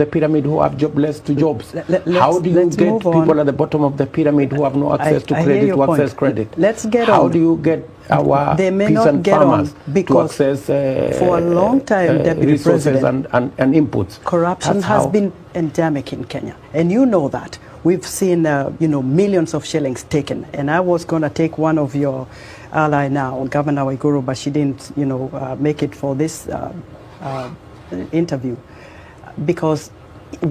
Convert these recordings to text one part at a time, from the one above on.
the pyramid who have jobless to jobs? How do you get people at the bottom of the pyramid who have no access to credit to access credit? Let's get How do you get our peasant farmers to access for a long time, Deputy resources President, and inputs? Corruption has been endemic in Kenya, and you know that. We've seen millions of shillings taken, and I was going to take one of your ally now, Governor Waiguru, but she didn't make it for this interview, because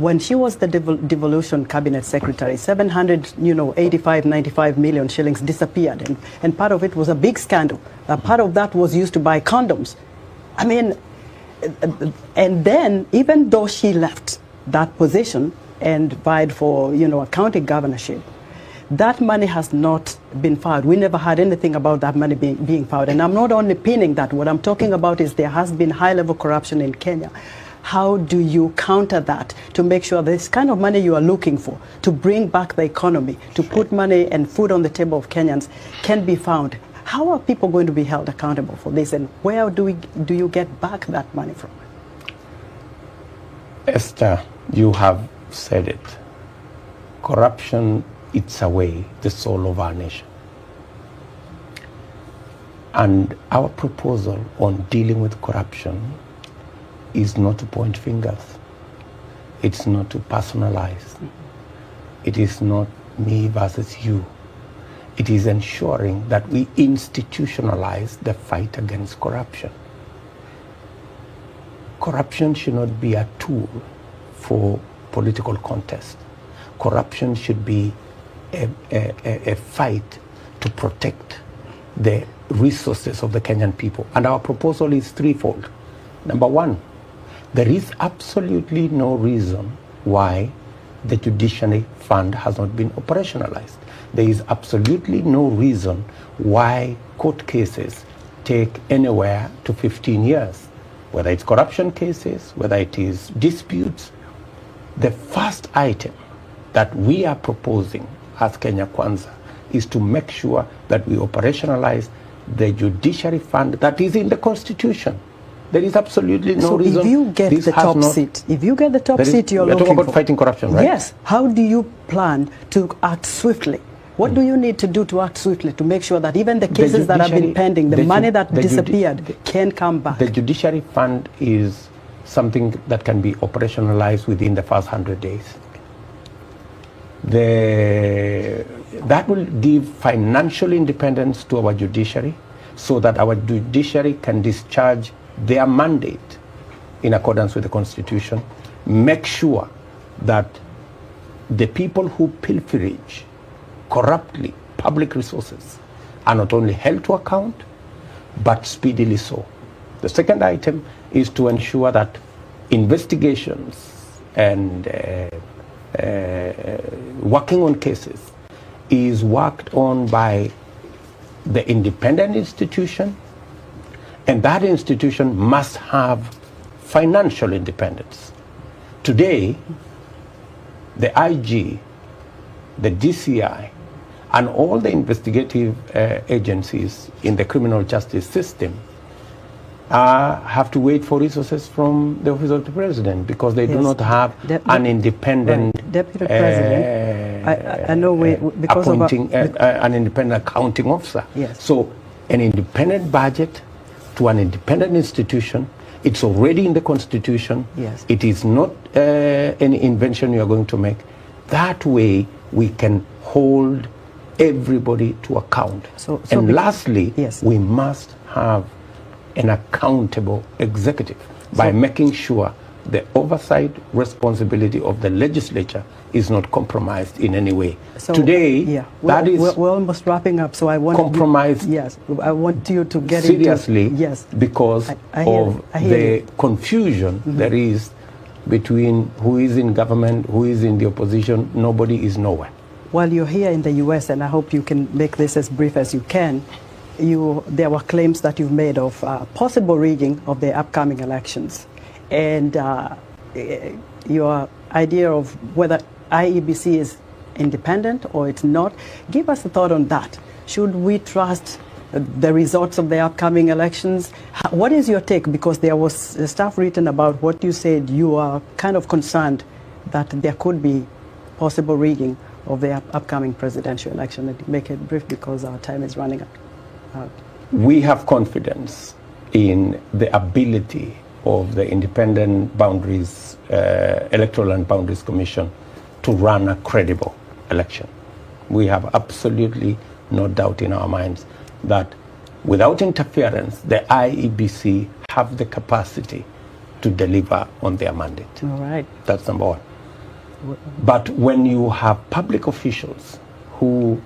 when she was the devolution cabinet secretary, 95 million shillings disappeared, and part of it was a big scandal. Part of that was used to buy condoms. I mean, and then even though she left that position and vied for a county governorship, that money has not been found. We never heard anything about that money being found. And I'm not only pinning that. What I'm talking about is there has been high-level corruption in Kenya. How do you counter that to make sure this kind of money you are looking for, to bring back the economy, to put money and food on the table of Kenyans, can be found? How are people going to be held accountable for this, and where do you get back that money from? Esther, you have said it. Corruption eats away the soul of our nation. And our proposal on dealing with corruption is not to point fingers. It's not to personalize. It is not me versus you. It is ensuring that we institutionalize the fight against corruption. Corruption should not be a tool for political contest. Corruption should be a fight to protect the resources of the Kenyan people. And our proposal is threefold. Number one, there is absolutely no reason why the Judiciary Fund has not been operationalized. There is absolutely no reason why court cases take anywhere to 15 years, whether it's corruption cases, whether it is disputes. The first item that we are proposing as Kenya Kwanza is to make sure that we operationalize the Judiciary Fund that is in the Constitution. There is absolutely no reason. So if you get the top seat, you're talking about fighting corruption, right? Yes. How do you plan to act swiftly? What do you need to do to act swiftly to make sure that even the cases that have been pending, the money that disappeared, can come back? The Judiciary Fund is something that can be operationalized within the first 100 days. That will give financial independence to our judiciary so that our judiciary can discharge their mandate in accordance with the Constitution. Make sure that the people who pilferage corruptly public resources are not only held to account, but speedily so. The second item is to ensure that investigations and working on cases is worked on by the independent institution, and that institution must have financial independence. Today, the IG, the DCI, and all the investigative agencies in the criminal justice system have to wait for resources from the Office of the President because they do not have an independent Deputy President. I know because appointing an independent accounting officer. Yes. So an independent budget to an independent institution, it's already in the Constitution. Yes. It is not any invention you are going to make. That way we can hold everybody to account. And lastly, yes, we must have an accountable executive by making sure the oversight responsibility of the legislature is not compromised in any way. So, today, we're almost wrapping up, so I want compromised. Yes, I want you to get seriously, into yes, because of the confusion there is between who is in government, who is in the opposition. Nobody is nowhere. While you're here in the U.S., and I hope you can make this as brief as you can, there were claims that you've made of possible rigging of the upcoming elections, and your idea of whether IEBC is independent or it's not. Give us a thought on that. Should we trust the results of the upcoming elections. What is your take? Because there was stuff written about what you said. You are kind of concerned that there could be possible rigging of the upcoming presidential election. Make it brief because our time is running out. We have confidence in the ability of the Independent Boundaries, Electoral and Boundaries Commission to run a credible election. We have absolutely no doubt in our minds that without interference, the IEBC have the capacity to deliver on their mandate. All right. That's number one. But when you have public officials who